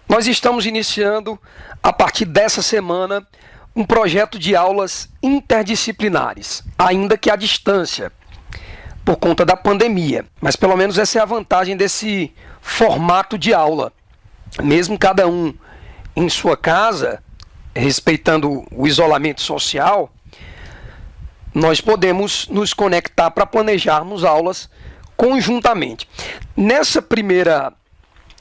Nós estamos iniciando, a partir dessa semana, um projeto de aulas interdisciplinares, ainda que à distância, por conta da pandemia. Mas pelo menos essa é a vantagem desse formato de aula. Mesmo cada um em sua casa, respeitando o isolamento social, nós podemos nos conectar para planejarmos aulas conjuntamente. Nessa primeira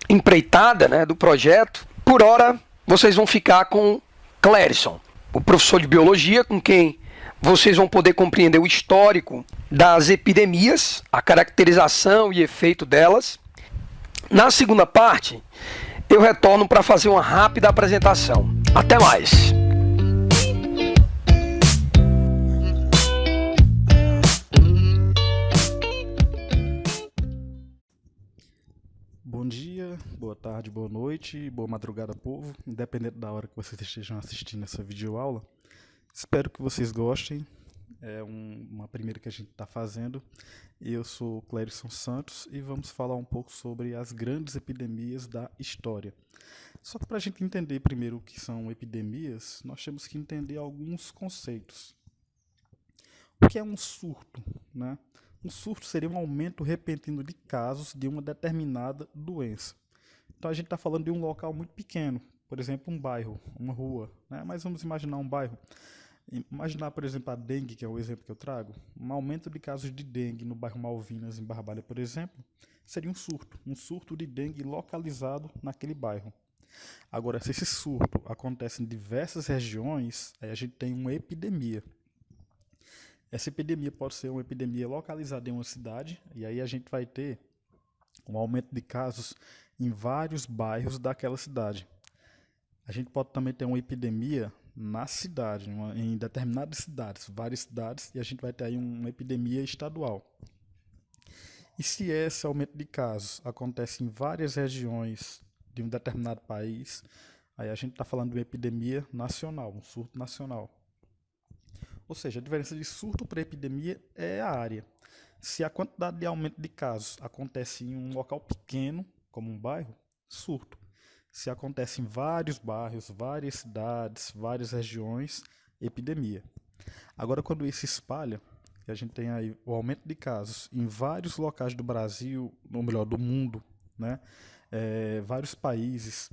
empreitada, né, do projeto, por hora vocês vão ficar com Clérison, o professor de biologia, com quem vocês vão poder compreender o histórico das epidemias, a caracterização e efeito delas. Na segunda parte, eu retorno para fazer uma rápida apresentação. Até mais! Bom dia, boa tarde, boa noite, boa madrugada, povo, independente da hora que vocês estejam assistindo essa videoaula. Espero que vocês gostem, é uma primeira que a gente está fazendo. Eu sou Clérison Santos e vamos falar um pouco sobre as grandes epidemias da história. Só que para a gente entender primeiro o que são epidemias, nós temos que entender alguns conceitos. O que é um surto, né? Um surto seria um aumento repentino de casos de uma determinada doença. Então a gente está falando de um local muito pequeno, por exemplo, um bairro, uma rua, né? Mas vamos imaginar um bairro. Imaginar, por exemplo, a dengue, que é o exemplo que eu trago. Um aumento de casos de dengue no bairro Malvinas, em Barbalha, por exemplo, seria um surto de dengue localizado naquele bairro. Agora, se esse surto acontece em diversas regiões, aí a gente tem uma epidemia. Essa epidemia pode ser uma epidemia localizada em uma cidade, e aí a gente vai ter um aumento de casos em vários bairros daquela cidade. A gente pode também ter uma epidemia na cidade, em determinadas cidades, várias cidades, e a gente vai ter aí uma epidemia estadual. E se esse aumento de casos acontece em várias regiões de um determinado país, aí a gente está falando de uma epidemia nacional, um surto nacional. Ou seja, a diferença de surto para epidemia é a área. Se a quantidade de aumento de casos acontece em um local pequeno, como um bairro, surto. Se acontece em vários bairros, várias cidades, várias regiões, epidemia. Agora, quando isso se espalha, que a gente tem aí o aumento de casos em vários locais do Brasil, ou melhor, do mundo, né? Vários países,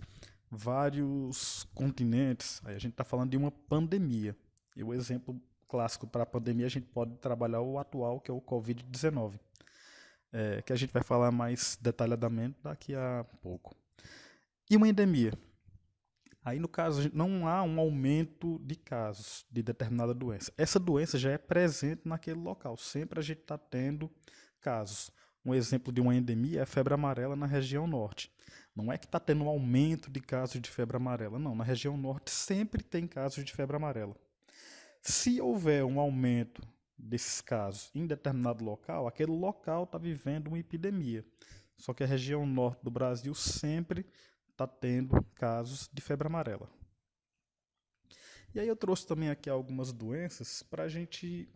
vários continentes, aí a gente está falando de uma pandemia. E o exemplo clássico para a pandemia, a gente pode trabalhar o atual, que é o Covid-19, que a gente vai falar mais detalhadamente daqui a pouco. E uma endemia? Aí, no caso, não há um aumento de casos de determinada doença. Essa doença já é presente naquele local. Sempre a gente está tendo casos. Um exemplo de uma endemia é a febre amarela na região norte. Não é que está tendo um aumento de casos de febre amarela. Não, na região norte sempre tem casos de febre amarela. Se houver um aumento desses casos em determinado local, aquele local está vivendo uma epidemia. Só que a região norte do Brasil sempre está tendo casos de febre amarela. E aí eu trouxe também aqui algumas doenças para a gente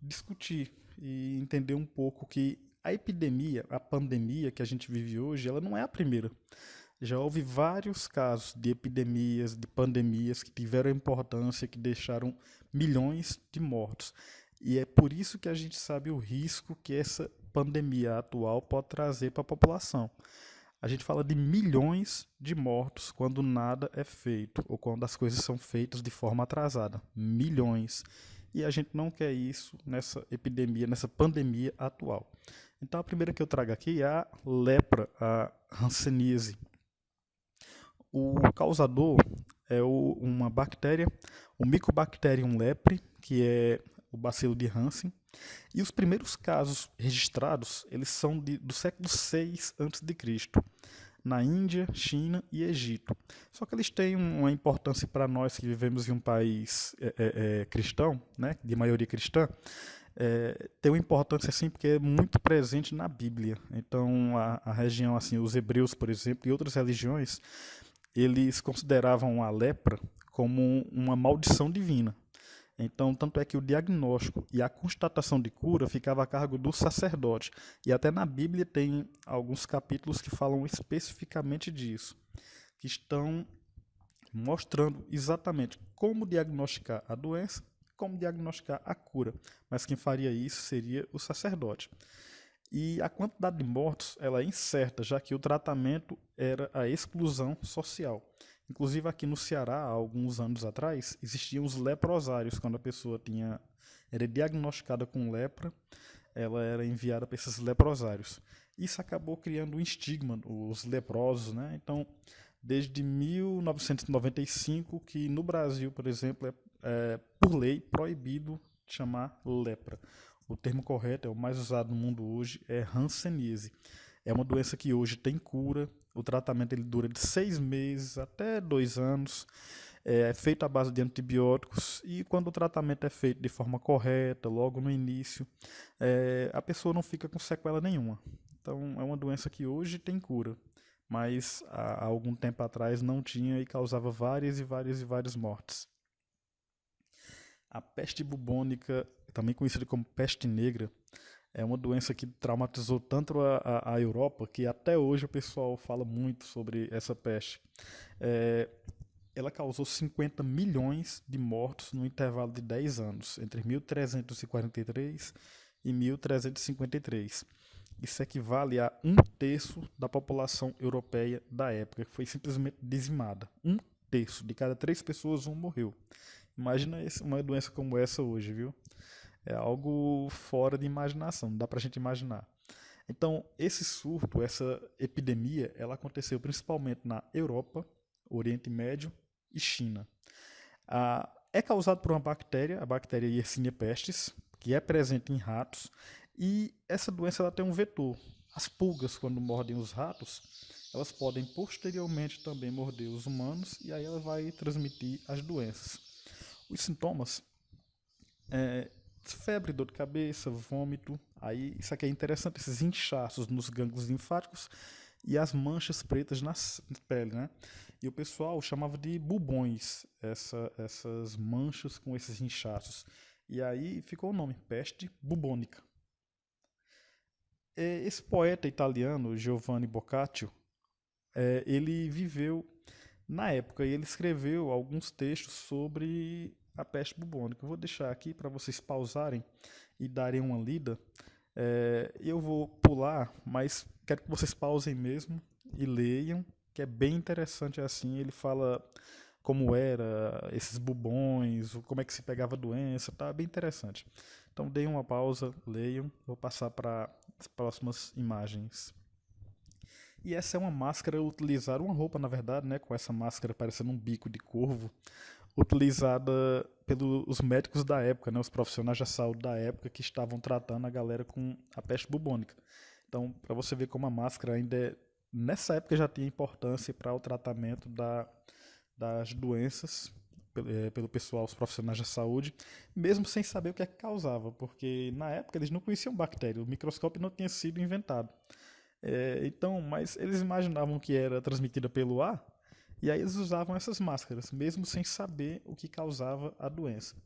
discutir e entender um pouco que a epidemia, a pandemia que a gente vive hoje, ela não é a primeira. Já houve vários casos de epidemias, de pandemias que tiveram importância, que deixaram milhões de mortos. E é por isso que a gente sabe o risco que essa pandemia atual pode trazer para a população. A gente fala de milhões de mortos quando nada é feito, ou quando as coisas são feitas de forma atrasada. Milhões. E a gente não quer isso nessa epidemia, nessa pandemia atual. Então a primeira que eu trago aqui é a lepra, a hanseníase. O causador é uma bactéria, o Mycobacterium leprae, que é o bacilo de Hansen. E os primeiros casos registrados, eles são do século VI a.C., na Índia, China e Egito. Só que eles têm uma importância para nós que vivemos em um país cristão, né, de maioria cristã, tem uma importância assim porque é muito presente na Bíblia. Então a região, assim, os hebreus, por exemplo, e outras religiões, eles consideravam a lepra como uma maldição divina. Então, tanto é que o diagnóstico e a constatação de cura ficava a cargo do sacerdote. E até na Bíblia tem alguns capítulos que falam especificamente disso, que estão mostrando exatamente como diagnosticar a doença, como diagnosticar a cura. Mas quem faria isso seria o sacerdote. E a quantidade de mortos ela é incerta, já que o tratamento era a exclusão social. Inclusive aqui no Ceará, há alguns anos atrás, existiam os leprosários, quando a pessoa era diagnosticada com lepra, ela era enviada para esses leprosários. Isso acabou criando um estigma, os leprosos, né? Então, desde 1995, que no Brasil, por exemplo, é por lei proibido chamar lepra. O termo correto, é o mais usado no mundo hoje, é hanseníase. É uma doença que hoje tem cura, o tratamento ele dura de 6 meses até 2 anos, é feito à base de antibióticos e quando o tratamento é feito de forma correta, logo no início, a pessoa não fica com sequela nenhuma. Então é uma doença que hoje tem cura, mas há algum tempo atrás não tinha e causava várias e várias e várias mortes. A peste bubônica, também conhecida como peste negra, é uma doença que traumatizou tanto a Europa que até hoje o pessoal fala muito sobre essa peste. É, ela causou 50 milhões de mortos no intervalo de 10 anos, entre 1343 e 1353. Isso equivale a 1/3 da população europeia da época, que foi simplesmente dizimada. 1/3 de cada 3 pessoas, um morreu. Imagina uma doença como essa hoje, viu? É algo fora de imaginação, não dá pra gente imaginar. Então, esse surto, essa epidemia, ela aconteceu principalmente na Europa, Oriente Médio e China. É causado por uma bactéria, a bactéria Yersinia pestis, que é presente em ratos, e essa doença ela tem um vetor. As pulgas, quando mordem os ratos, elas podem posteriormente também morder os humanos, e aí ela vai transmitir as doenças. Os sintomas febre, dor de cabeça, vômito. Aí isso aqui é interessante, esses inchaços nos gânglios linfáticos e as manchas pretas na pele, né? E o pessoal chamava de bubões essas manchas com esses inchaços. E aí ficou o nome, peste bubônica. Esse poeta italiano, Giovanni Boccaccio, ele viveu na época e ele escreveu alguns textos sobre a peste bubônica. Eu vou deixar aqui para vocês pausarem e darem uma lida. Eu vou pular, mas quero que vocês pausem mesmo e leiam, que é bem interessante assim. Ele fala como era esses bubões, como é que se pegava a doença, tá bem interessante. Então deem uma pausa, leiam, vou passar para as próximas imagens. E essa é uma máscara utilizada, uma roupa na verdade, né, com essa máscara parecendo um bico de corvo, utilizada pelos médicos da época, né, os profissionais da saúde da época que estavam tratando a galera com a peste bubônica. Então, para você ver como a máscara ainda nessa época já tinha importância para o tratamento das doenças pelo pessoal, os profissionais da saúde, mesmo sem saber o que é que causava, porque na época eles não conheciam bactéria, o microscópio não tinha sido inventado. Então, mas eles imaginavam que era transmitida pelo ar, e aí eles usavam essas máscaras, mesmo sem saber o que causava a doença.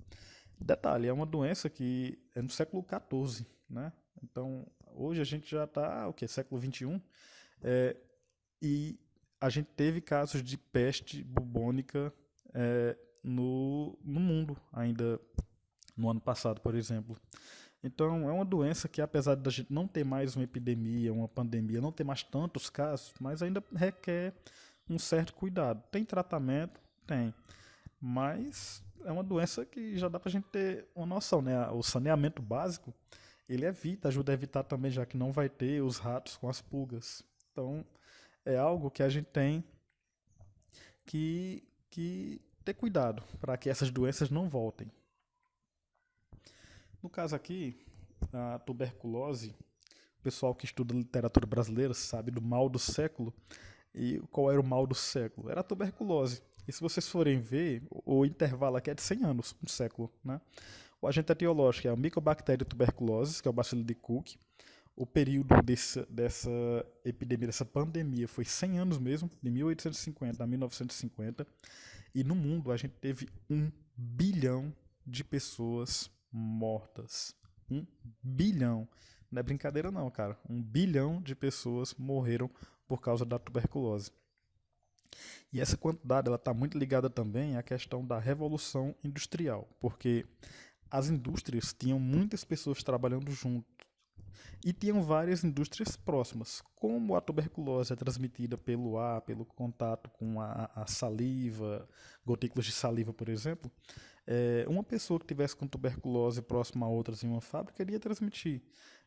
Detalhe, é uma doença que é no século XIV, né? Então, hoje a gente já está, século XXI, e a gente teve casos de peste bubônica no mundo, ainda no ano passado, por exemplo. Então, é uma doença que, apesar de a gente não ter mais uma epidemia, uma pandemia, não ter mais tantos casos, mas ainda requer um certo cuidado. Tem tratamento? Tem. Mas é uma doença que já dá pra gente ter uma noção, né? O saneamento básico, ele ajuda a evitar também, já que não vai ter os ratos com as pulgas. Então, é algo que a gente tem que ter cuidado para que essas doenças não voltem. No caso aqui, a tuberculose, o pessoal que estuda literatura brasileira sabe do mal do século. E qual era o mal do século? Era a tuberculose. E se vocês forem ver, o intervalo aqui é de 100 anos, um século, né? O agente etiológico é a Mycobacterium tuberculosis, que é o bacilo de Koch. O período dessa epidemia, dessa pandemia, foi 100 anos mesmo, de 1850 a 1950. E no mundo a gente teve 1 bilhão de pessoas mortas. 1 bilhão. Não é brincadeira não, cara. 1 bilhão de pessoas morreram por causa da tuberculose. E essa quantidade ela está muito ligada também à questão da revolução industrial, porque as indústrias tinham muitas pessoas trabalhando junto e tinham várias indústrias próximas. Como a tuberculose é transmitida pelo ar, pelo contato com a saliva, gotículas de saliva, por exemplo, uma pessoa que tivesse com tuberculose próxima a outras em uma fábrica iria transmitir.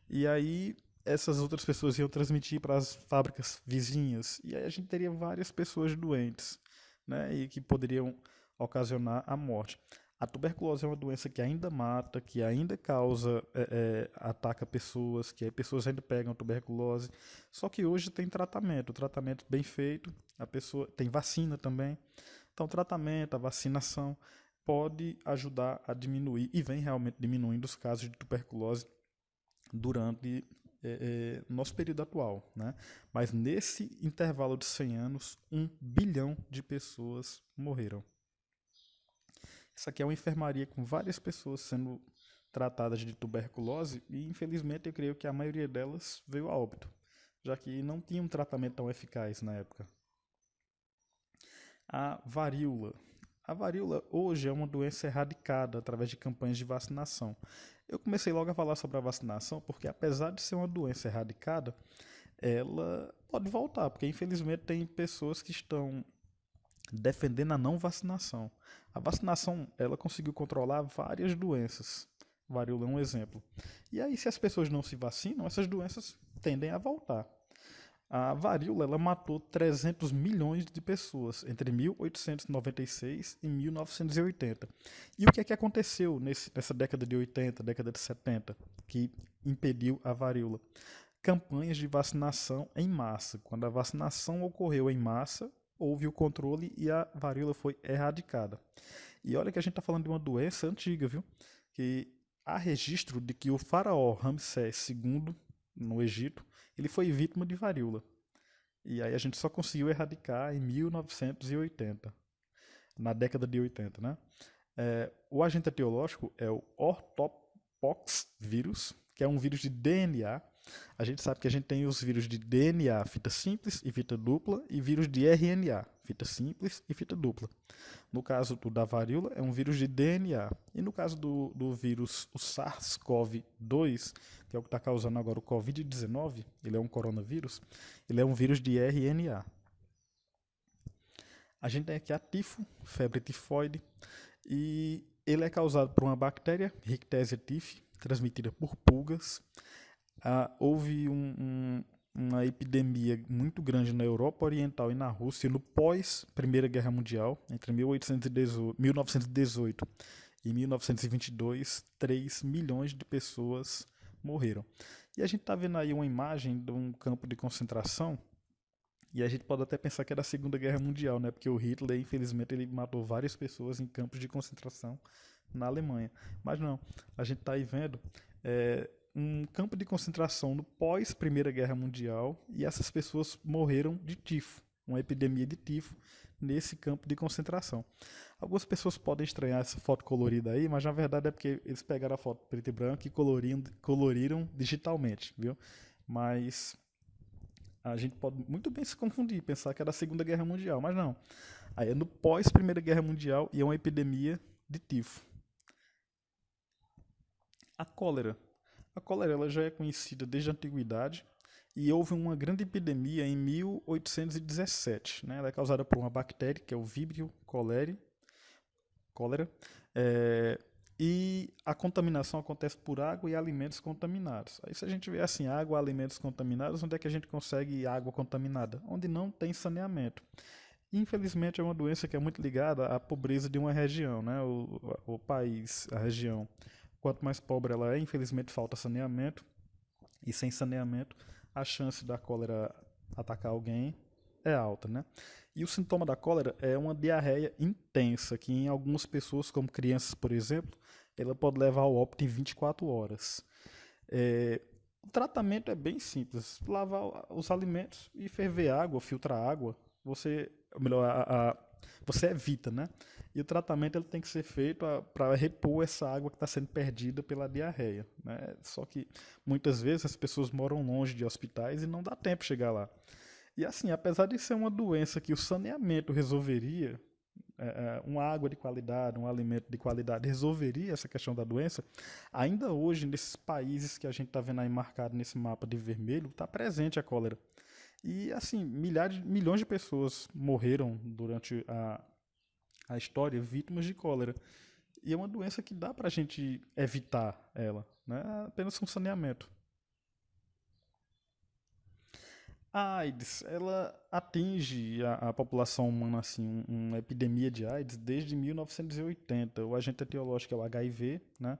E aí essas outras pessoas iam transmitir para as fábricas vizinhas. E aí a gente teria várias pessoas doentes, né, e que poderiam ocasionar a morte. A tuberculose é uma doença que ainda mata, que ainda causa, ataca pessoas, que aí pessoas ainda pegam tuberculose. Só que hoje tem tratamento bem feito, a pessoa tem vacina também. Então, o tratamento, a vacinação pode ajudar a diminuir, e vem realmente diminuindo os casos de tuberculose durante nosso período atual, né? Mas nesse intervalo de 100 anos, 1 bilhão de pessoas morreram. Isso aqui é uma enfermaria com várias pessoas sendo tratadas de tuberculose e, infelizmente, eu creio que a maioria delas veio a óbito, já que não tinha um tratamento tão eficaz na época. A varíola. A varíola hoje é uma doença erradicada através de campanhas de vacinação. Eu comecei logo a falar sobre a vacinação porque, apesar de ser uma doença erradicada, ela pode voltar, porque infelizmente tem pessoas que estão defendendo a não vacinação. A vacinação, ela conseguiu controlar várias doenças. Varíola é um exemplo. E aí, se as pessoas não se vacinam, essas doenças tendem a voltar. A varíola, ela matou 300 milhões de pessoas entre 1896 e 1980. E o que é que aconteceu nessa década de 80, década de 70, que impediu a varíola? Campanhas de vacinação em massa. Quando a vacinação ocorreu em massa, houve o controle e a varíola foi erradicada. E olha que a gente está falando de uma doença antiga, viu? Que há registro de que o faraó Ramsés II, no Egito, ele foi vítima de varíola. E aí a gente só conseguiu erradicar em 1980, na década de 80, né? O agente etiológico é o ortopox vírus, que é um vírus de DNA. A gente sabe que a gente tem os vírus de DNA, fita simples e fita dupla, e vírus de RNA, fita simples e fita dupla. No caso da varíola, é um vírus de DNA. E no caso do vírus, o SARS-CoV-2, que é o que está causando agora o Covid-19, ele é um coronavírus, ele é um vírus de RNA. A gente tem aqui a tifo, febre tifoide, e ele é causado por uma bactéria, Rickettsia tifo, transmitida por pulgas. Houve uma epidemia muito grande na Europa Oriental e na Rússia no pós-Primeira Guerra Mundial, entre 1918 e 1922, 3 milhões de pessoas morreram. E a gente está vendo aí uma imagem de um campo de concentração, e a gente pode até pensar que é da Segunda Guerra Mundial, né? Porque o Hitler, infelizmente, ele matou várias pessoas em campos de concentração na Alemanha. Mas não, a gente está aí vendo um campo de concentração no pós-Primeira Guerra Mundial, e essas pessoas morreram de tifo, uma epidemia de tifo nesse campo de concentração. Algumas pessoas podem estranhar essa foto colorida aí, mas na verdade é porque eles pegaram a foto preto e branco e coloriram digitalmente, viu? Mas a gente pode muito bem se confundir, pensar que é da Segunda Guerra Mundial, mas não. Aí é no pós-Primeira Guerra Mundial e é uma epidemia de tifo. A cólera. A cólera ela já é conhecida desde a antiguidade e houve uma grande epidemia em 1817. Né? Ela é causada por uma bactéria, que é o Vibrio cholerae, e a contaminação acontece por água e alimentos contaminados. Aí se a gente vê assim, água e alimentos contaminados, onde é que a gente consegue água contaminada? Onde não tem saneamento. Infelizmente é uma doença que é muito ligada à pobreza de uma região, né? O país, a região. Quanto mais pobre ela é, infelizmente falta saneamento, e sem saneamento a chance da cólera atacar alguém é alta, né? E o sintoma da cólera é uma diarreia intensa, que em algumas pessoas, como crianças, por exemplo, ela pode levar ao óbito em 24 horas. O tratamento é bem simples. Lavar os alimentos e ferver água, filtrar água, você evita, né? E o tratamento ele tem que ser feito para repor essa água que está sendo perdida pela diarreia, né? Só que muitas vezes as pessoas moram longe de hospitais e não dá tempo de chegar lá. E assim, apesar de ser uma doença que o saneamento resolveria, uma água de qualidade, um alimento de qualidade resolveria essa questão da doença, ainda hoje, nesses países que a gente está vendo aí marcado nesse mapa de vermelho, está presente a cólera. E assim, milhões de pessoas morreram durante a história vítimas de cólera. E é uma doença que dá para a gente evitar ela, né? Apenas com saneamento. A AIDS, ela atinge a população humana, assim, uma epidemia de AIDS desde 1980. O agente etiológico é o HIV, né?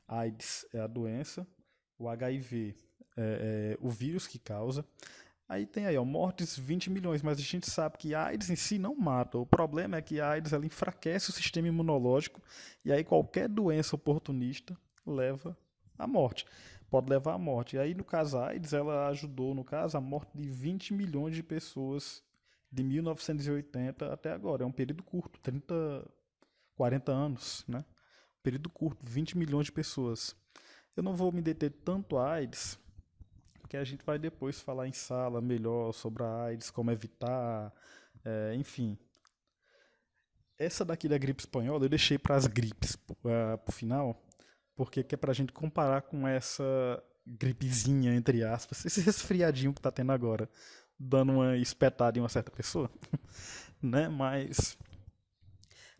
A AIDS é a doença, o HIV é o vírus que causa. Aí tem aí, ó, mortes 20 milhões, mas a gente sabe que a AIDS em si não mata. O problema é que a AIDS ela enfraquece o sistema imunológico e aí qualquer doença oportunista leva à morte. Pode levar à morte. E aí, no caso, a AIDS, ela ajudou, no caso, a morte de 20 milhões de pessoas de 1980 até agora. É um período curto, 30, 40 anos, né? Período curto, 20 milhões de pessoas. Eu não vou me deter tanto a AIDS, porque a gente vai depois falar em sala melhor sobre a AIDS, como evitar, enfim. Essa daqui da gripe espanhola eu deixei para as gripes pro final, porque que é pra gente comparar com essa gripezinha, entre aspas, esse resfriadinho que tá tendo agora, dando uma espetada em uma certa pessoa, né? Mas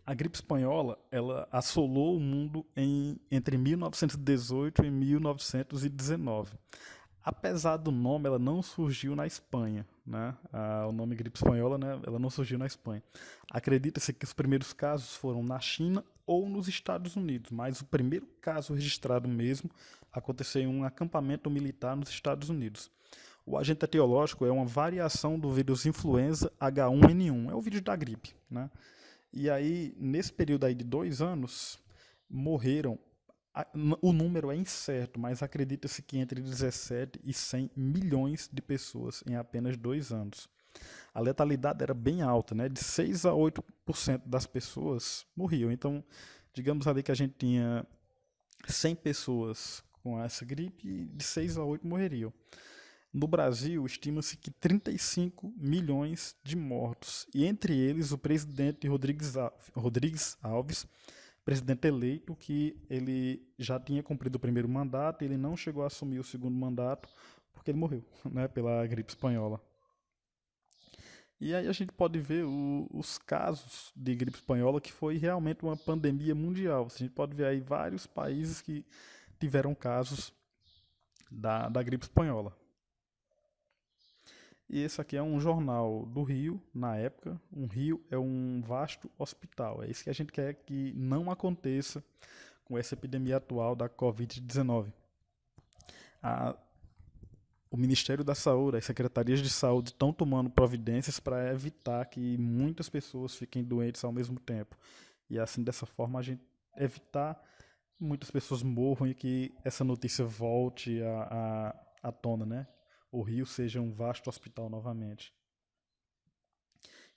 a gripe espanhola, ela assolou o mundo entre 1918 e 1919. Apesar do nome, ela não surgiu na Espanha, né? O nome gripe espanhola, né? Ela não surgiu na Espanha. Acredita-se que os primeiros casos foram na China ou nos Estados Unidos, mas o primeiro caso registrado mesmo aconteceu em um acampamento militar nos Estados Unidos. O agente etiológico é uma variação do vírus influenza H1N1, é o vírus da gripe, né? E aí, nesse período aí de 2 anos, morreram, o número é incerto, mas acredita-se que entre 17 e 100 milhões de pessoas em apenas 2 anos. A letalidade era bem alta, né? De 6 a 8% das pessoas morriam. Então, digamos ali que a gente tinha 100 pessoas com essa gripe e de 6 a 8 morreriam. No Brasil, estima-se que 35 milhões de mortos, e entre eles o presidente Rodrigues Alves, presidente eleito, que ele já tinha cumprido o primeiro mandato, ele não chegou a assumir o segundo mandato, porque ele morreu, né, pela gripe espanhola. E aí a gente pode ver os casos de gripe espanhola, que foi realmente uma pandemia mundial. A gente pode ver aí vários países que tiveram casos da gripe espanhola. E esse aqui é um jornal do Rio, na época. Um Rio é um vasto hospital. É isso que a gente quer que não aconteça com essa epidemia atual da Covid-19. O Ministério da Saúde, as secretarias de saúde estão tomando providências para evitar que muitas pessoas fiquem doentes ao mesmo tempo. E assim, dessa forma, a gente evitar muitas pessoas morram e que essa notícia volte à tona, né? O Rio seja um vasto hospital novamente.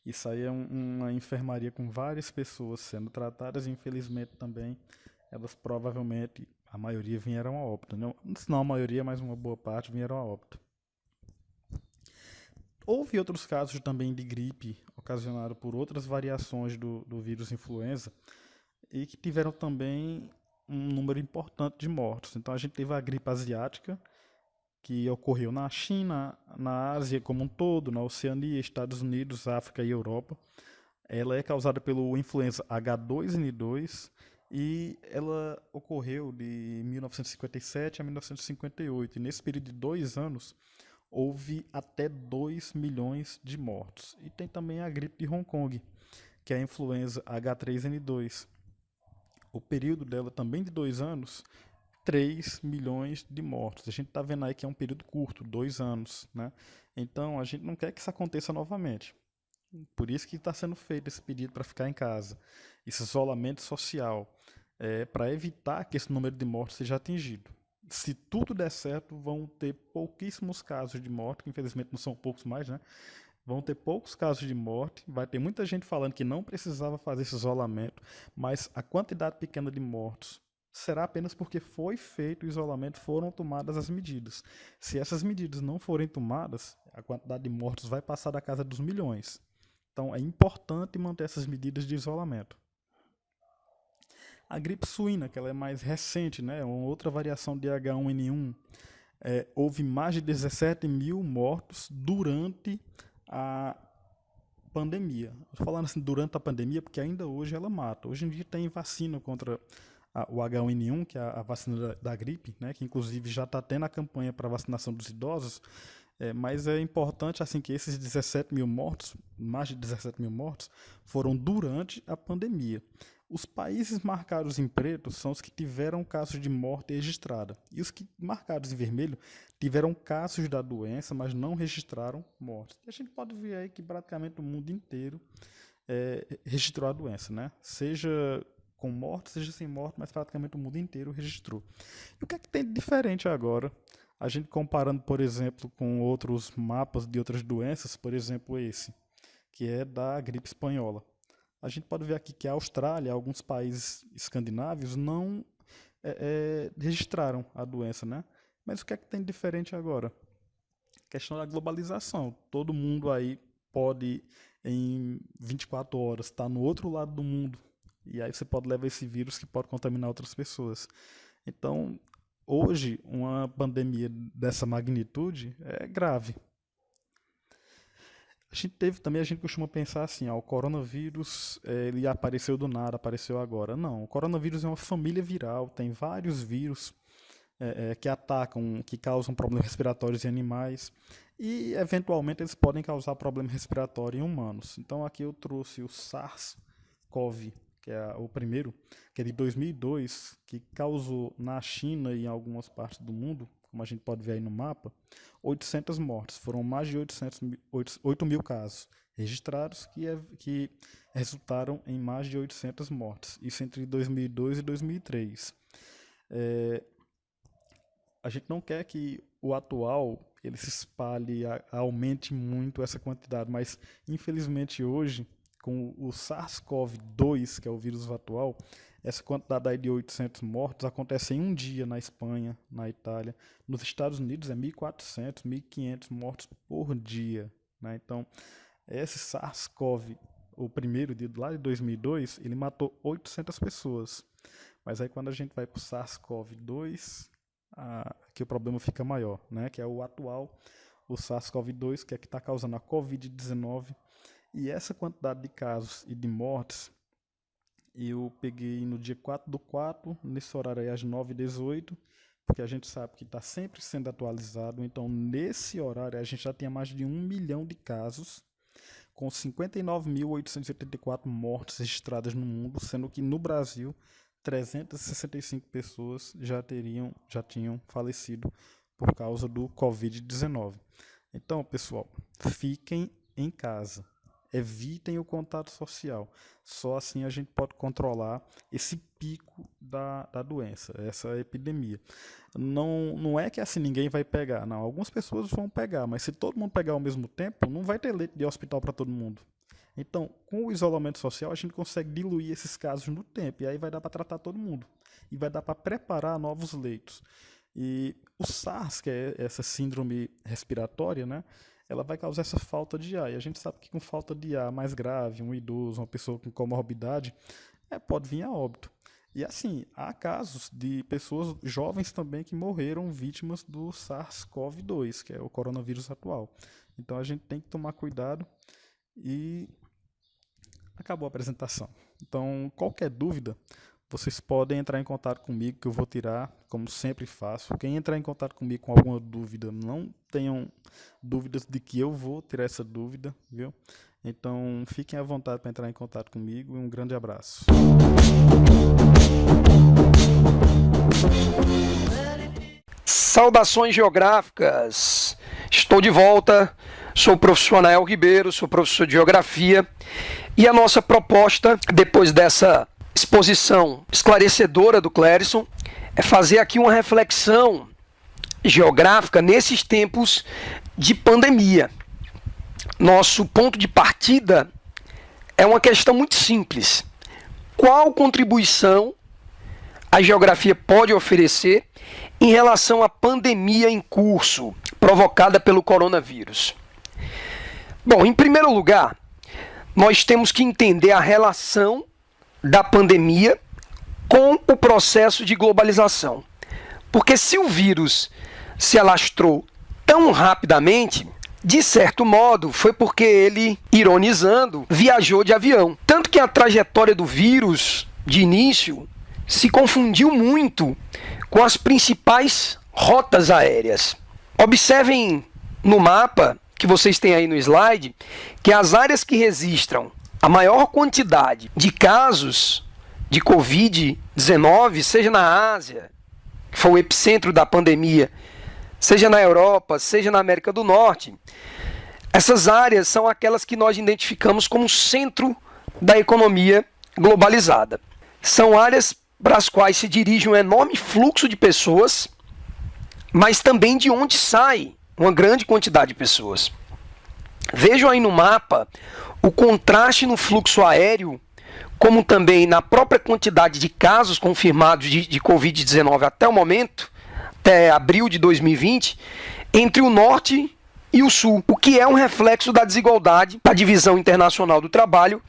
Isso aí é uma enfermaria com várias pessoas sendo tratadas e, infelizmente, também elas provavelmente, a maioria vieram a óbito. Não a maioria, mas uma boa parte vieram a óbito. Houve outros casos também de gripe ocasionado por outras variações do vírus influenza e que tiveram também um número importante de mortos. Então a gente teve a gripe asiática, que ocorreu na China, na Ásia como um todo, na Oceania, Estados Unidos, África e Europa. Ela é causada pelo influenza H2N2 e ela ocorreu de 1957 a 1958. E nesse período de 2 anos, houve até 2 milhões de mortos. E tem também a gripe de Hong Kong, que é a influenza H3N2. O período dela também de 2 anos, 3 milhões de mortos. A gente está vendo aí que é um período curto, 2 anos, né? Então, a gente não quer que isso aconteça novamente. Por isso que está sendo feito esse pedido para ficar em casa. Esse isolamento social, para evitar que esse número de mortes seja atingido. Se tudo der certo, vão ter pouquíssimos casos de morte, que infelizmente não são poucos mais, né? Vão ter poucos casos de morte, vai ter muita gente falando que não precisava fazer esse isolamento, mas a quantidade pequena de mortos será apenas porque foi feito o isolamento, foram tomadas as medidas. Se essas medidas não forem tomadas, a quantidade de mortos vai passar da casa dos milhões. Então é importante manter essas medidas de isolamento. A gripe suína, que ela é mais recente, né, uma outra variação de H1N1, houve mais de 17 mil mortos durante a pandemia. Estou falando assim durante a pandemia porque ainda hoje ela mata. Hoje em dia tem vacina contra o H1N1, que é a vacina da gripe, né, que inclusive já está tendo a campanha para vacinação dos idosos, mas é importante assim que esses 17 mil mortos, mais de 17 mil mortos, foram durante a pandemia. Os países marcados em preto são os que tiveram casos de morte registrada. E os que marcados em vermelho tiveram casos da doença, mas não registraram mortes. A gente pode ver aí que praticamente o mundo inteiro registrou a doença, né? Seja com morte, seja sem morte, mas praticamente o mundo inteiro registrou. E o que é que tem de diferente agora? A gente comparando, por exemplo, com outros mapas de outras doenças, por exemplo esse, que é da gripe espanhola. A gente pode ver aqui que a Austrália, alguns países escandinavos não registraram a doença, né? Mas o que é que tem de diferente agora? A questão da globalização. Todo mundo aí pode, em 24 horas, estar no outro lado do mundo. E aí você pode levar esse vírus que pode contaminar outras pessoas. Então, hoje, uma pandemia dessa magnitude é grave. A gente costuma pensar assim, o coronavírus ele apareceu do nada, apareceu agora. Não, o coronavírus é uma família viral, tem vários vírus que atacam, que causam problemas respiratórios em animais e, eventualmente, eles podem causar problema respiratório em humanos. Então, aqui eu trouxe o SARS-CoV, que é o primeiro, que é de 2002, que causou na China e em algumas partes do mundo, como a gente pode ver aí no mapa, 800 mortes. Foram mais de 8 mil casos registrados que resultaram em mais de 800 mortes. Isso entre 2002 e 2003. A gente não quer que o atual ele se espalhe, aumente muito essa quantidade, mas infelizmente hoje, com o SARS-CoV-2, que é o vírus atual, essa quantidade aí de 800 mortos acontece em um dia na Espanha, na Itália. Nos Estados Unidos é 1.400, 1.500 mortos por dia, né? Então, esse SARS-CoV, o primeiro lá de 2002, ele matou 800 pessoas. Mas aí quando a gente vai para o SARS-CoV-2, aqui o problema fica maior, né? Que é o atual, o SARS-CoV-2, que é que está causando a Covid-19. E essa quantidade de casos e de mortes, eu peguei no dia 4/4, nesse horário aí às 9h18, porque a gente sabe que está sempre sendo atualizado. Então, nesse horário, a gente já tinha mais de 1 milhão de casos, com 59.884 mortes registradas no mundo, sendo que no Brasil, 365 pessoas já tinham falecido por causa do Covid-19. Então, pessoal, fiquem em casa. Evitem o contato social. Só assim a gente pode controlar esse pico da doença, essa epidemia. Não é que assim ninguém vai pegar. Não, algumas pessoas vão pegar, mas se todo mundo pegar ao mesmo tempo, não vai ter leito de hospital para todo mundo. Então, com o isolamento social, a gente consegue diluir esses casos no tempo. E aí vai dar para tratar todo mundo. E vai dar para preparar novos leitos. E o SARS, que é essa síndrome respiratória, né? Ela vai causar essa falta de ar. E a gente sabe que com falta de ar mais grave, um idoso, uma pessoa com comorbidade, pode vir a óbito. E assim, há casos de pessoas jovens também que morreram vítimas do SARS-CoV-2, que é o coronavírus atual. Então a gente tem que tomar cuidado e acabou a apresentação. Então, qualquer dúvida, vocês podem entrar em contato comigo, que eu vou tirar, como sempre faço. Quem entrar em contato comigo com alguma dúvida, não tenham dúvidas de que eu vou tirar essa dúvida, viu? Então, fiquem à vontade para entrar em contato comigo e um grande abraço. Saudações geográficas! Estou de volta, sou o professor Nael Ribeiro, sou professor de Geografia e a nossa proposta, depois dessa exposição esclarecedora do Clérison, é fazer aqui uma reflexão geográfica nesses tempos de pandemia. Nosso ponto de partida é uma questão muito simples. Qual contribuição a geografia pode oferecer em relação à pandemia em curso provocada pelo coronavírus? Bom, em primeiro lugar, nós temos que entender a relação da pandemia com o processo de globalização. Porque se o vírus se alastrou tão rapidamente, de certo modo, foi porque ele, ironizando, viajou de avião. Tanto que a trajetória do vírus, de início, se confundiu muito com as principais rotas aéreas. Observem no mapa que vocês têm aí no slide, que as áreas que registram a maior quantidade de casos de Covid-19, seja na Ásia, que foi o epicentro da pandemia, seja na Europa, seja na América do Norte, essas áreas são aquelas que nós identificamos como centro da economia globalizada. São áreas para as quais se dirige um enorme fluxo de pessoas, mas também de onde sai uma grande quantidade de pessoas. Vejam aí no mapa o contraste no fluxo aéreo, como também na própria quantidade de casos confirmados de Covid-19 até o momento, até abril de 2020, entre o norte e o sul, o que é um reflexo da desigualdade da divisão internacional do trabalho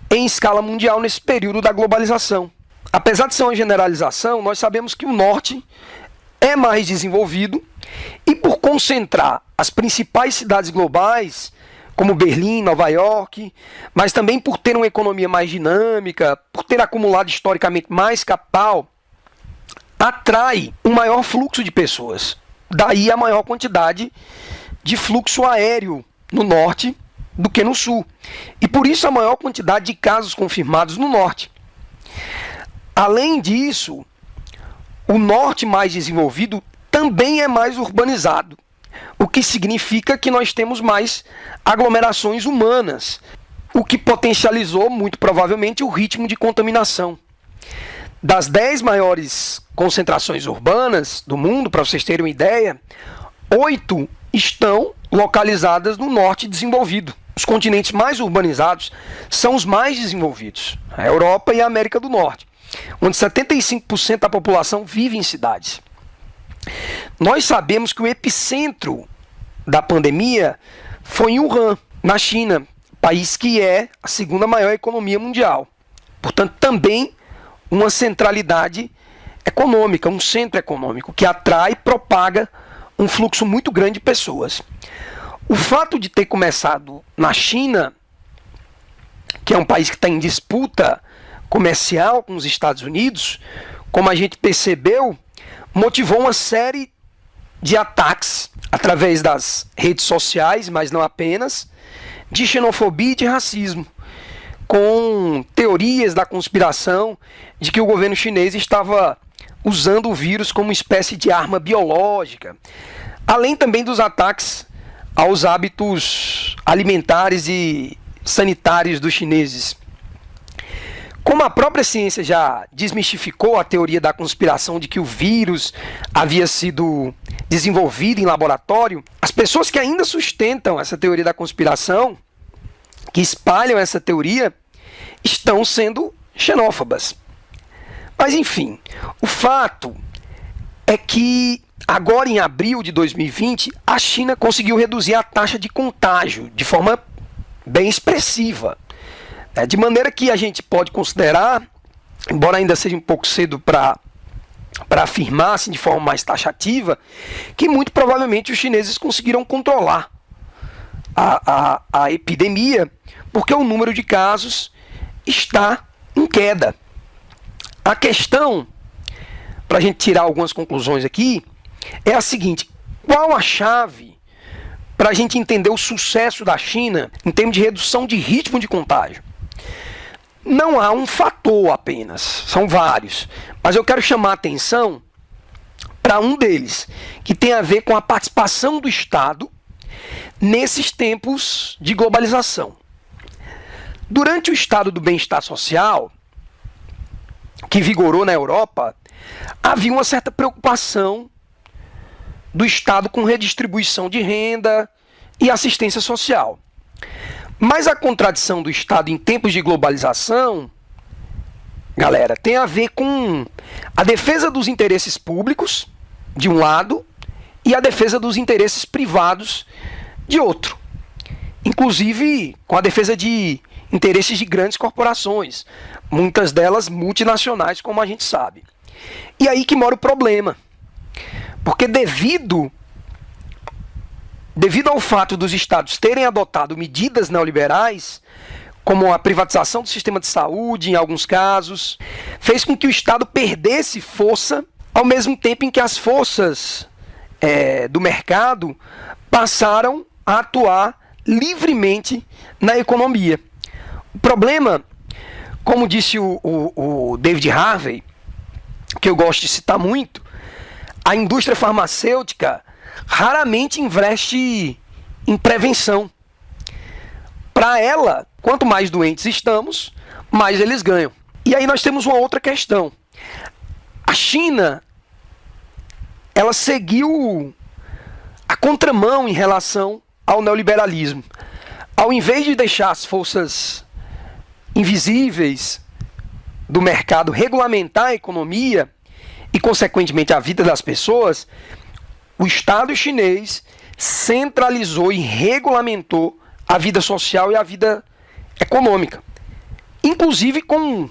em escala mundial nesse período da globalização. Apesar de ser uma generalização, nós sabemos que o norte é mais desenvolvido e por concentrar as principais cidades globais, como Berlim, Nova York, mas também por ter uma economia mais dinâmica, por ter acumulado historicamente mais capital, atrai um maior fluxo de pessoas. Daí a maior quantidade de fluxo aéreo no norte do que no sul. E por isso a maior quantidade de casos confirmados no norte. Além disso, o norte mais desenvolvido também é mais urbanizado, o que significa que nós temos mais aglomerações humanas, o que potencializou, muito provavelmente, o ritmo de contaminação. Das 10 maiores concentrações urbanas do mundo, para vocês terem uma ideia, 8 estão localizadas no norte desenvolvido. Os continentes mais urbanizados são os mais desenvolvidos, a Europa e a América do Norte, onde 75% da população vive em cidades. Nós sabemos que o epicentro da pandemia foi em Wuhan, na China, país que é a segunda maior economia mundial. Portanto, também uma centralidade econômica, um centro econômico que atrai e propaga um fluxo muito grande de pessoas. O fato de ter começado na China, que é um país que está em disputa comercial com os Estados Unidos, como a gente percebeu, motivou uma série de ataques através das redes sociais, mas não apenas, de xenofobia e de racismo, com teorias da conspiração de que o governo chinês estava usando o vírus como uma espécie de arma biológica, além também dos ataques aos hábitos alimentares e sanitários dos chineses. Como a própria ciência já desmistificou a teoria da conspiração de que o vírus havia sido desenvolvido em laboratório, as pessoas que ainda sustentam essa teoria da conspiração, que espalham essa teoria, estão sendo xenófobas. Mas enfim, o fato é que agora em abril de 2020, a China conseguiu reduzir a taxa de contágio de forma bem expressiva. De maneira que a gente pode considerar, embora ainda seja um pouco cedo para afirmar assim, de forma mais taxativa, que muito provavelmente os chineses conseguiram controlar a epidemia, porque o número de casos está em queda. A questão, para a gente tirar algumas conclusões aqui, é a seguinte: qual a chave para a gente entender o sucesso da China em termos de redução de ritmo de contágio? Não há um fator apenas, são vários, mas eu quero chamar a atenção para um deles, que tem a ver com a participação do Estado nesses tempos de globalização. Durante o estado do bem-estar social, que vigorou na Europa, havia uma certa preocupação do Estado com redistribuição de renda e assistência social. Mas a contradição do Estado em tempos de globalização galera, tem a ver com a defesa dos interesses públicos, de um lado, e a defesa dos interesses privados, de outro. Inclusive com a defesa de interesses de grandes corporações, muitas delas multinacionais, como a gente sabe. E aí que mora o problema. Porque devido ao fato dos estados terem adotado medidas neoliberais, como a privatização do sistema de saúde, em alguns casos, fez com que o Estado perdesse força, ao mesmo tempo em que as forças do mercado passaram a atuar livremente na economia. O problema, como disse o David Harvey, que eu gosto de citar muito, a indústria farmacêutica raramente investe em prevenção. Para ela, quanto mais doentes estamos, mais eles ganham. E aí nós temos uma outra questão. A China, ela seguiu a contramão em relação ao neoliberalismo. Ao invés de deixar as forças invisíveis do mercado regulamentar a economia e, consequentemente, a vida das pessoas, o Estado chinês centralizou e regulamentou a vida social e a vida econômica, inclusive com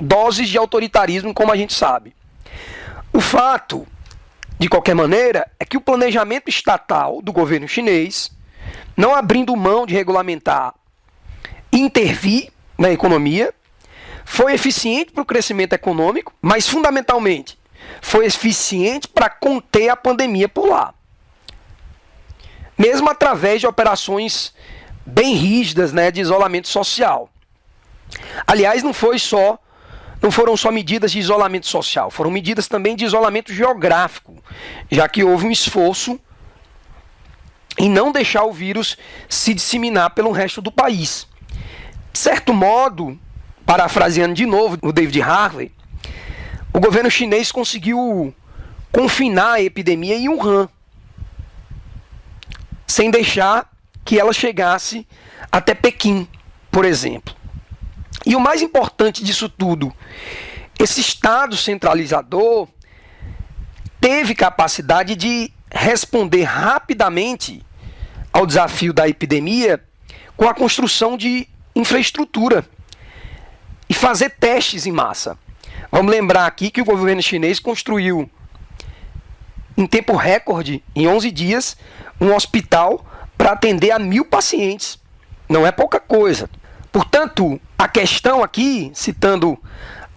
doses de autoritarismo, como a gente sabe. O fato, de qualquer maneira, é que o planejamento estatal do governo chinês, não abrindo mão de regulamentar e intervir na economia, foi eficiente para o crescimento econômico, mas fundamentalmente foi eficiente para conter a pandemia por lá. Mesmo através de operações bem rígidas, né, de isolamento social. Aliás, não foram só medidas de isolamento social, foram medidas também de isolamento geográfico, já que houve um esforço em não deixar o vírus se disseminar pelo resto do país. De certo modo, parafraseando de novo o David Harvey, o governo chinês conseguiu confinar a epidemia em Wuhan, sem deixar que ela chegasse até Pequim, por exemplo. E o mais importante disso tudo, esse Estado centralizador teve capacidade de responder rapidamente ao desafio da epidemia com a construção de infraestrutura e fazer testes em massa. Vamos lembrar aqui que o governo chinês construiu, em tempo recorde, em 11 dias, um hospital para atender a 1.000 pacientes. Não é pouca coisa. Portanto, a questão aqui, citando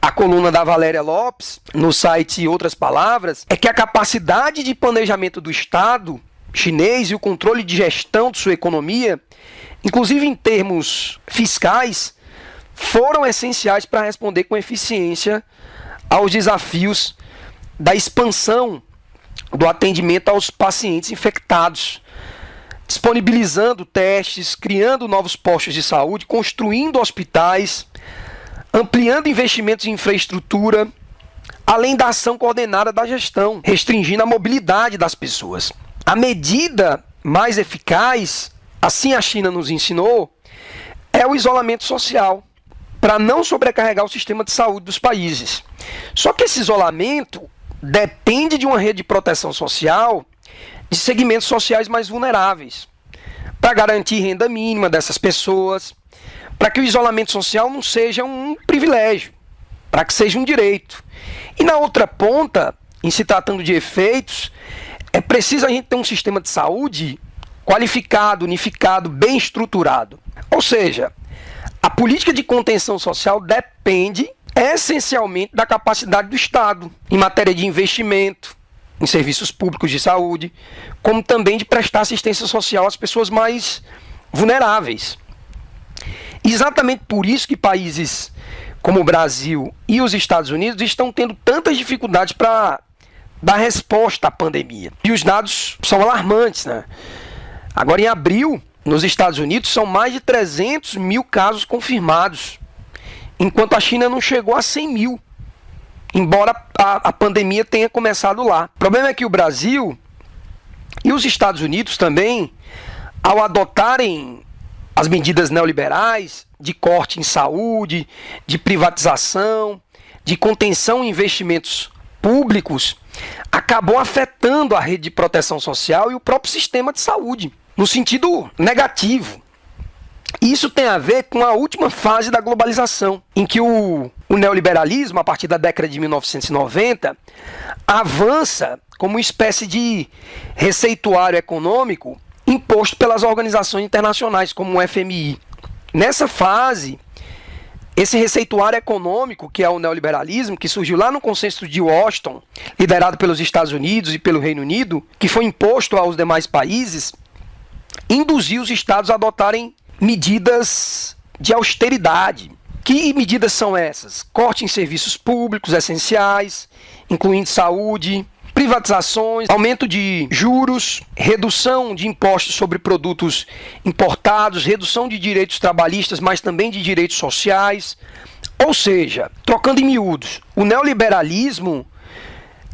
a coluna da Valéria Lopes, no site Outras Palavras, é que a capacidade de planejamento do Estado chinês e o controle de gestão de sua economia, inclusive em termos fiscais, foram essenciais para responder com eficiência aos desafios da expansão do atendimento aos pacientes infectados, disponibilizando testes, criando novos postos de saúde, construindo hospitais, ampliando investimentos em infraestrutura, além da ação coordenada da gestão, restringindo a mobilidade das pessoas. A medida mais eficaz, assim a China nos ensinou, é o isolamento social, para não sobrecarregar o sistema de saúde dos países. Só que esse isolamento depende de uma rede de proteção social de segmentos sociais mais vulneráveis, para garantir renda mínima dessas pessoas, para que o isolamento social não seja um privilégio, para que seja um direito. E na outra ponta, em se tratando de efeitos, é preciso a gente ter um sistema de saúde qualificado, unificado, bem estruturado. Ou seja, a política de contenção social depende essencialmente da capacidade do Estado em matéria de investimento em serviços públicos de saúde, como também de prestar assistência social às pessoas mais vulneráveis. Exatamente por isso que países como o Brasil e os Estados Unidos estão tendo tantas dificuldades para dar resposta à pandemia. E os dados são alarmantes, né? Agora, em abril, nos Estados Unidos, são mais de 300 mil casos confirmados, enquanto a China não chegou a 100 mil, embora a pandemia tenha começado lá. O problema é que o Brasil e os Estados Unidos também, ao adotarem as medidas neoliberais de corte em saúde, de privatização, de contenção em investimentos públicos, acabou afetando a rede de proteção social e o próprio sistema de saúde, no sentido negativo. Isso tem a ver com a última fase da globalização, em que o neoliberalismo, a partir da década de 1990, avança como uma espécie de receituário econômico imposto pelas organizações internacionais, como o FMI. Nessa fase, esse receituário econômico, que é o neoliberalismo, que surgiu lá no Consenso de Washington, liderado pelos Estados Unidos e pelo Reino Unido, que foi imposto aos demais países, induziu os estados a adotarem medidas de austeridade. Que medidas são essas? Corte em serviços públicos essenciais, incluindo saúde, privatizações, aumento de juros, redução de impostos sobre produtos importados, redução de direitos trabalhistas, mas também de direitos sociais. Ou seja, trocando em miúdos, o neoliberalismo,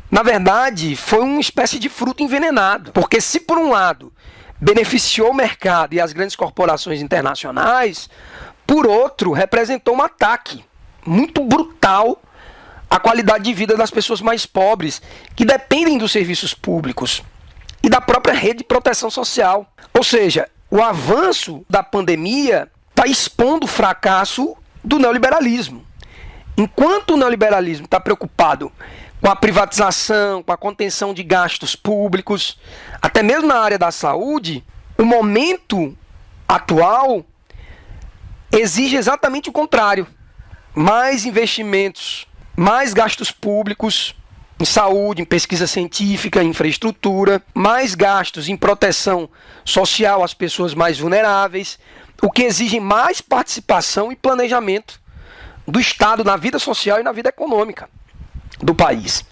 na verdade, foi uma espécie de fruto envenenado. Porque se, por um lado, beneficiou o mercado e as grandes corporações internacionais, por outro, representou um ataque muito brutal à qualidade de vida das pessoas mais pobres, que dependem dos serviços públicos e da própria rede de proteção social. Ou seja, o avanço da pandemia está expondo o fracasso do neoliberalismo. Enquanto o neoliberalismo está preocupado com a privatização, com a contenção de gastos públicos, até mesmo na área da saúde, o momento atual exige exatamente o contrário. Mais investimentos, mais gastos públicos em saúde, em pesquisa científica, em infraestrutura, mais gastos em proteção social às pessoas mais vulneráveis, o que exige mais participação e planejamento do Estado na vida social e na vida econômica do país.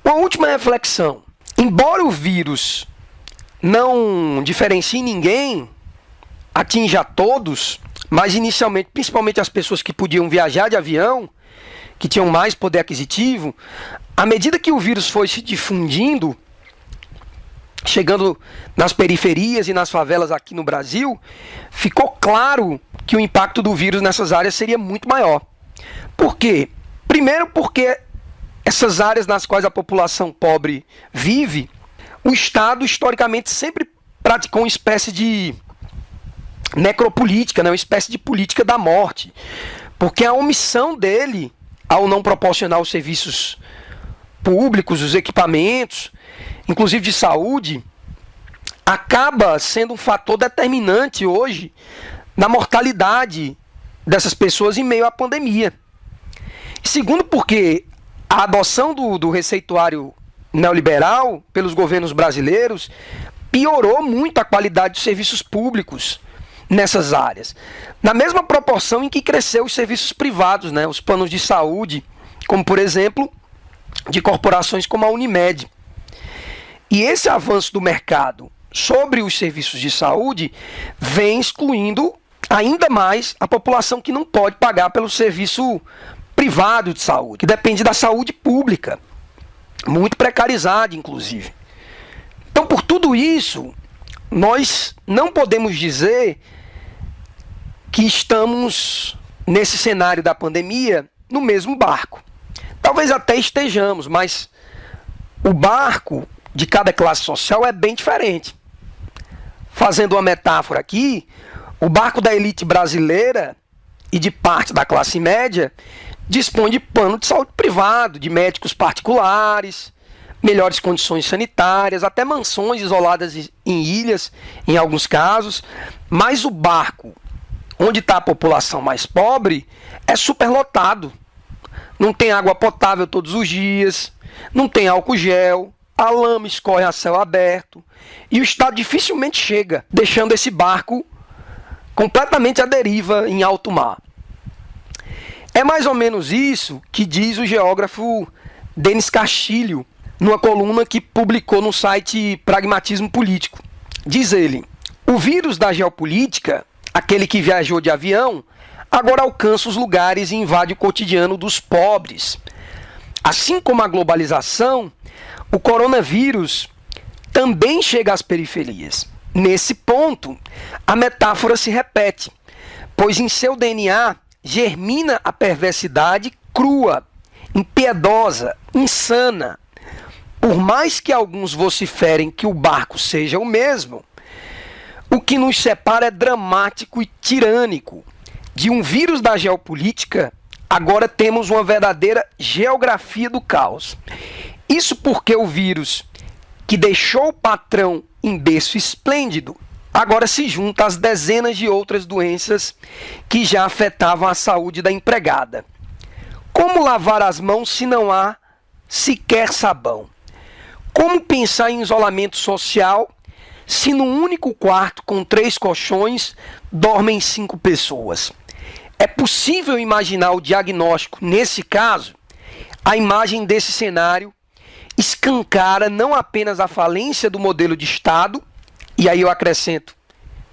Uma última reflexão. Embora o vírus não diferencie ninguém, atinja a todos, mas inicialmente, principalmente as pessoas que podiam viajar de avião, que tinham mais poder aquisitivo, à medida que o vírus foi se difundindo, chegando nas periferias e nas favelas aqui no Brasil, ficou claro que o impacto do vírus nessas áreas seria muito maior. Por quê? Primeiro porque essas áreas nas quais a população pobre vive, o Estado historicamente sempre praticou uma espécie de necropolítica, né? Uma espécie de política da morte. Porque a omissão dele, ao não proporcionar os serviços públicos, os equipamentos, inclusive de saúde, acaba sendo um fator determinante hoje na mortalidade dessas pessoas em meio à pandemia. Segundo, porque a adoção do receituário neoliberal pelos governos brasileiros piorou muito a qualidade dos serviços públicos nessas áreas. Na mesma proporção em que cresceu os serviços privados, né, os planos de saúde, como por exemplo, de corporações como a Unimed. E esse avanço do mercado sobre os serviços de saúde vem excluindo ainda mais a população que não pode pagar pelo serviço privado de saúde, que depende da saúde pública, muito precarizada, inclusive. Então, por tudo isso, nós não podemos dizer que estamos, nesse cenário da pandemia, no mesmo barco. Talvez até estejamos, mas o barco de cada classe social é bem diferente. Fazendo uma metáfora aqui, o barco da elite brasileira e de parte da classe média dispõe de plano de saúde privado, de médicos particulares, melhores condições sanitárias, até mansões isoladas em ilhas, em alguns casos, mas o barco onde está a população mais pobre é superlotado. Não tem água potável todos os dias, não tem álcool gel, a lama escorre a céu aberto e o Estado dificilmente chega, deixando esse barco completamente à deriva em alto mar. É mais ou menos isso que diz o geógrafo Denis Castilho, numa coluna que publicou no site Pragmatismo Político. Diz ele: o vírus da geopolítica, aquele que viajou de avião, agora alcança os lugares e invade o cotidiano dos pobres. Assim como a globalização, o coronavírus também chega às periferias. Nesse ponto, a metáfora se repete, pois em seu DNA germina a perversidade crua, impiedosa, insana. Por mais que alguns vociferem que o barco seja o mesmo, o que nos separa é dramático e tirânico. De um vírus da geopolítica, agora temos uma verdadeira geografia do caos. Isso porque o vírus, que deixou o patrão em berço esplêndido, agora se junta às dezenas de outras doenças que já afetavam a saúde da empregada. Como lavar as mãos se não há sequer sabão? Como pensar em isolamento social se num único quarto com 3 colchões dormem 5 pessoas? É possível imaginar o diagnóstico nesse caso? A imagem desse cenário escancara não apenas a falência do modelo de Estado, e aí eu acrescento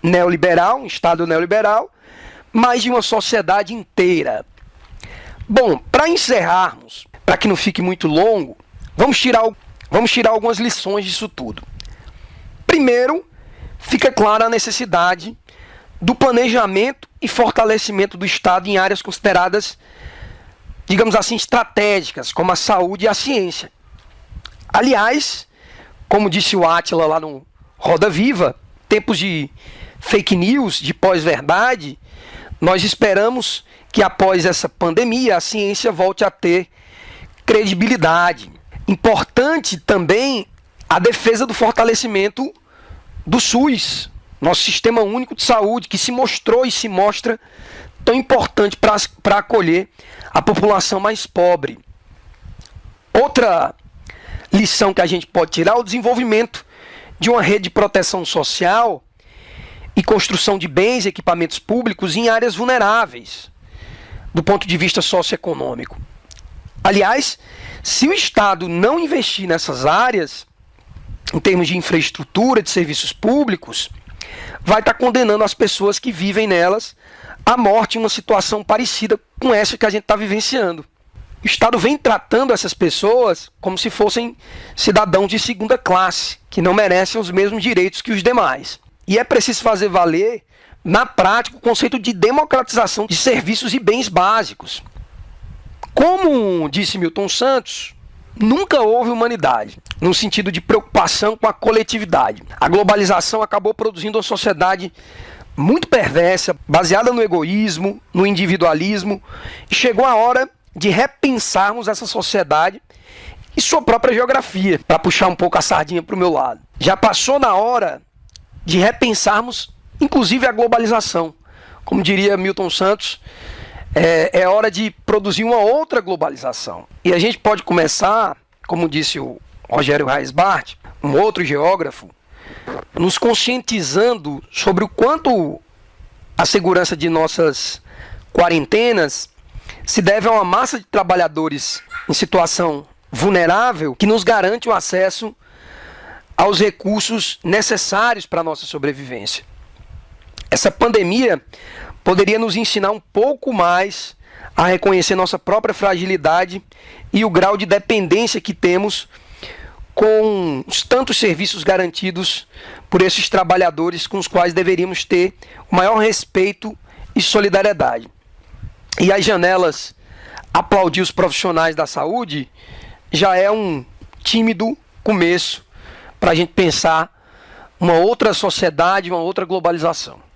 neoliberal, um Estado neoliberal, mas de uma sociedade inteira. Bom, para encerrarmos, para que não fique muito longo, vamos tirar algumas lições disso tudo. Primeiro, fica clara a necessidade do planejamento e fortalecimento do Estado em áreas consideradas, digamos assim, estratégicas, como a saúde e a ciência. Aliás, como disse o Átila lá no Roda Viva, tempos de fake news, de pós-verdade, nós esperamos que após essa pandemia a ciência volte a ter credibilidade. Importante também a defesa do fortalecimento do SUS, nosso Sistema Único de Saúde, que se mostrou e se mostra tão importante para acolher a população mais pobre. Outra lição que a gente pode tirar é o desenvolvimento de uma rede de proteção social e construção de bens e equipamentos públicos em áreas vulneráveis, do ponto de vista socioeconômico. Aliás, se o Estado não investir nessas áreas, em termos de infraestrutura, de serviços públicos, vai estar condenando as pessoas que vivem nelas à morte em uma situação parecida com essa que a gente está vivenciando. O Estado vem tratando essas pessoas como se fossem cidadãos de segunda classe, que não merecem os mesmos direitos que os demais. E é preciso fazer valer, na prática, o conceito de democratização de serviços e bens básicos. Como disse Milton Santos, nunca houve humanidade, no sentido de preocupação com a coletividade. A globalização acabou produzindo uma sociedade muito perversa, baseada no egoísmo, no individualismo, e chegou a hora de repensarmos essa sociedade e sua própria geografia, para puxar um pouco a sardinha para o meu lado. Já passou na hora de repensarmos, inclusive, a globalização. Como diria Milton Santos, é hora de produzir uma outra globalização. E a gente pode começar, como disse o Rogério Reisbart, um outro geógrafo, nos conscientizando sobre o quanto a segurança de nossas quarentenas se deve a uma massa de trabalhadores em situação vulnerável que nos garante o acesso aos recursos necessários para a nossa sobrevivência. Essa pandemia poderia nos ensinar um pouco mais a reconhecer nossa própria fragilidade e o grau de dependência que temos com os tantos serviços garantidos por esses trabalhadores com os quais deveríamos ter o maior respeito e solidariedade. E as janelas aplaudir os profissionais da saúde já é um tímido começo para a gente pensar uma outra sociedade, uma outra globalização.